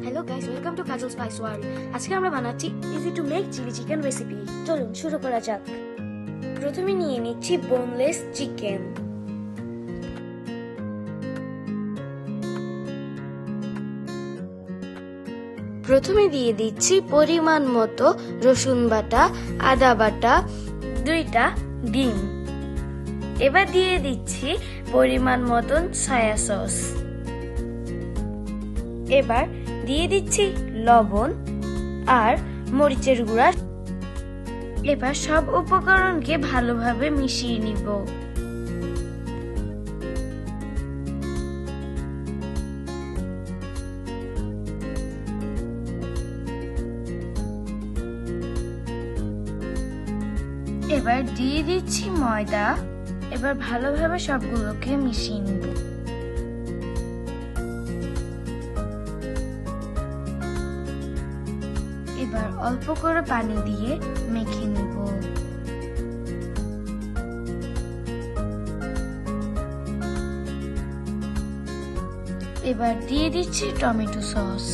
Hello guys, welcome to Kajol Spice World. আজকে আমরা বানাচ্ছি easy to make chilli chicken recipe. চলুন শুরু করা যাক। প্রথমে নিয়ে নিচ্ছি বোনলেস চিকেন। প্রথমে দিয়ে দিচ্ছি পরিমাণ মতো রসুন বাটা, আদা বাটা, 2টা ডিম। এবার দিয়ে দিচ্ছি পরিমাণ মতন সয়া সস। এবার দিয়ে দিচ্ছি লবণ আর মরিচের গুঁড়া। এবার সব উপকরণকে ভালোভাবে মিশিয়ে নিব। এবার দিয়ে দিচ্ছি ময়দা। এবার ভালোভাবে সবগুলোকে মিশিয়ে নিব। এবার অল্প করে পানি দিয়ে মেখে নিব। এবার দিয়ে দিচ্ছি টমেটো সস।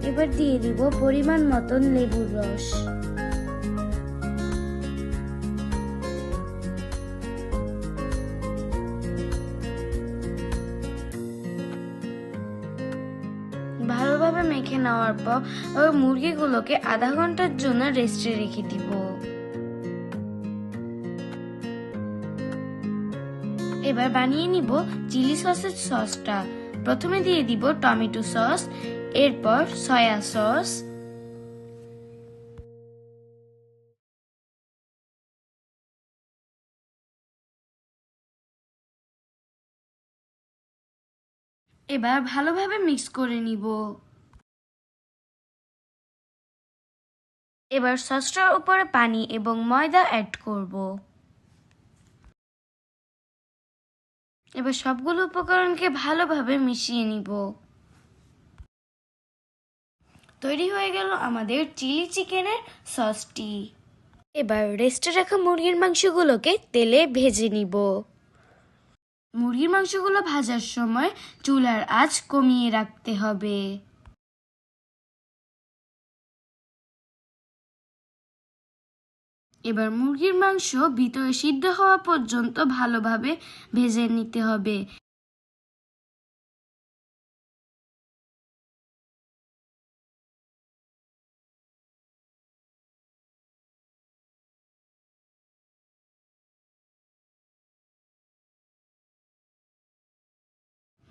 এবার দিয়ে দিব পরিমাণ মতন লেবুর রস। ভালোভাবে মেখে নেওয়ার পর মুরগিগুলোকে আধা ঘন্টার জন্য রেস্টে রেখে দিব। এবার বানিয়ে নিব চিলি সসের সসটা। প্রথমে দিয়ে দিব টমেটো সস, এরপর সয়া সস, এবার ভালোভাবে মিক্স করে নিব। এবার সসটার উপরে পানি এবং ময়দা অ্যাড করব। এবার সবগুলো উপকরণকে ভালোভাবে মিশিয়ে নিব। তৈরি হয়ে গেল আমাদের চিলি চিকেনের সসটি। এবার রেস্টে রাখা মুরগির মাংসগুলোকে তেলে ভেজে নিব। মুরগির মাংসগুলো ভাজার সময় চুলার আঁচ কমিয়ে রাখতে হবে। এবার মুরগির মাংস ভিতরে সিদ্ধ হওয়া পর্যন্ত ভালোভাবে ভেজে নিতে হবে।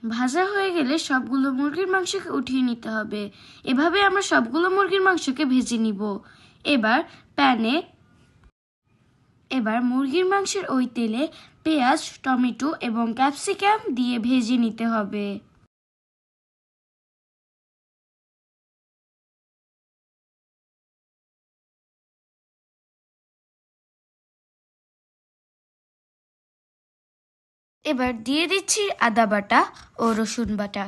ভাজা হয়ে গেলে সবগুলো মুরগির মাংসকে উঠিয়ে নিতে হবে। এভাবে আমরা সবগুলো মুরগির মাংসকে ভেজে নিব। এবার মুরগির মাংসের ওই তেলে পেঁয়াজ, টমেটো এবং ক্যাপসিকাম দিয়ে ভেজে নিতে হবে। এবার দিয়ে দিচ্ছি আদা বাটা ও রসুন বাটা।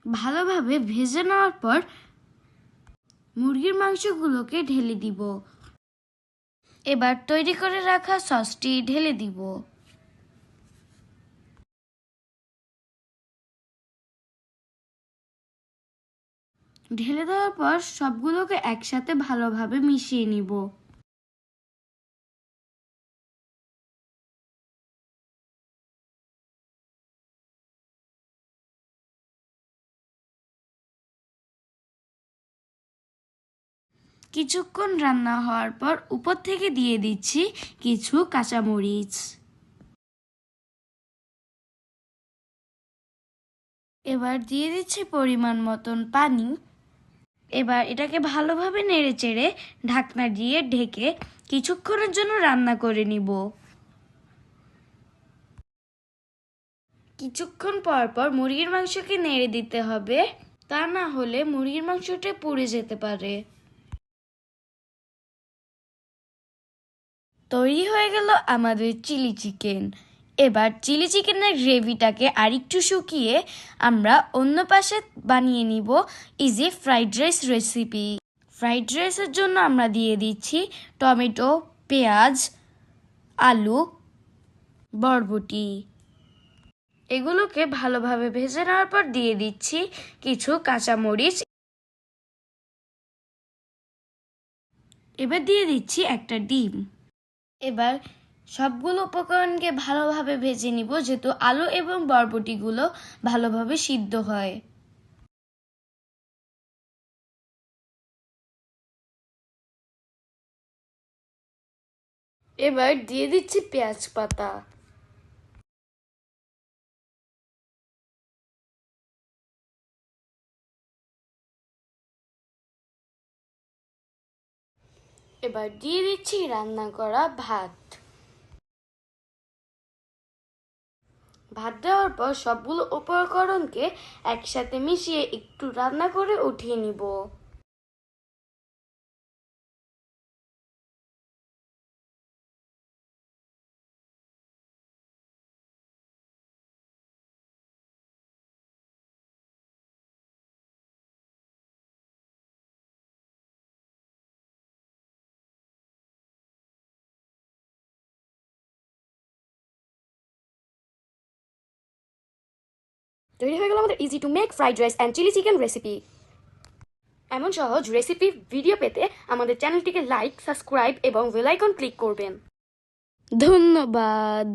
ভালোভাবে ভেজে নেওয়ার পর মুরগির মাংসগুলোকে ঢেলে দিব। এবার তৈরি করে রাখা সসটি ঢেলে দিব। ঢেলে দেওয়ার পর সবগুলোকে একসাথে ভালোভাবে মিশিয়ে নিব। কিছুক্ষণ রান্না হওয়ার পর উপর থেকে দিয়ে দিচ্ছি কিছু কাঁচামরিচ। এবার দিয়ে দিচ্ছি পরিমাণ মতন পানি। এবার এটাকে ভালোভাবে নেড়েচেড়ে ঢাকনা দিয়ে ঢেকে কিছুক্ষণের জন্য রান্না করে নিব। কিছুক্ষণ পর পর মুরগির মাংসকে নেড়ে দিতে হবে, তা না হলে মুরগির মাংসটা পুড়ে যেতে পারে। তৈরি হয়ে গেল আমাদের চিলি চিকেন। এবার চিলি চিকেনের গ্রেভিটাকে আরেকটু শুকিয়ে আমরা অন্য পাশে বানিয়ে নিব easy fried rice recipe. Fried রাইসের জন্য আমরা দিয়ে দিচ্ছি টমেটো, পেঁয়াজ, আলু, বরবটি। এগুলোকে ভালোভাবে ভেজে নেওয়ার পর দিয়ে দিচ্ছি কিছু কাঁচামরিচ। এবার দিয়ে দিচ্ছি একটা ডিম। এবার সবগুলো উপকরণকে ভালোভাবে ভেজে নিব, যেহেতু আলু এবং বরবটিগুলো ভালোভাবে সিদ্ধ হয়। এবার দিয়ে দিচ্ছি পেঁয়াজ পাতা। এবার দিয়ে দিচ্ছি রান্না করা ভাত। ভাত দেওয়ার পর সবগুলো উপকরণকে একসাথে মিশিয়ে একটু রান্না করে উঠিয়ে নিব। তৈরি হয়ে গেল আমাদের easy to make fried rice and chilli chicken recipe. এমন সহজ রেসিপি ভিডিও পেতে আমাদের চ্যানেলটিকে লাইক, সাবস্ক্রাইব এবং বেল আইকন ক্লিক করবেন। ধন্যবাদ।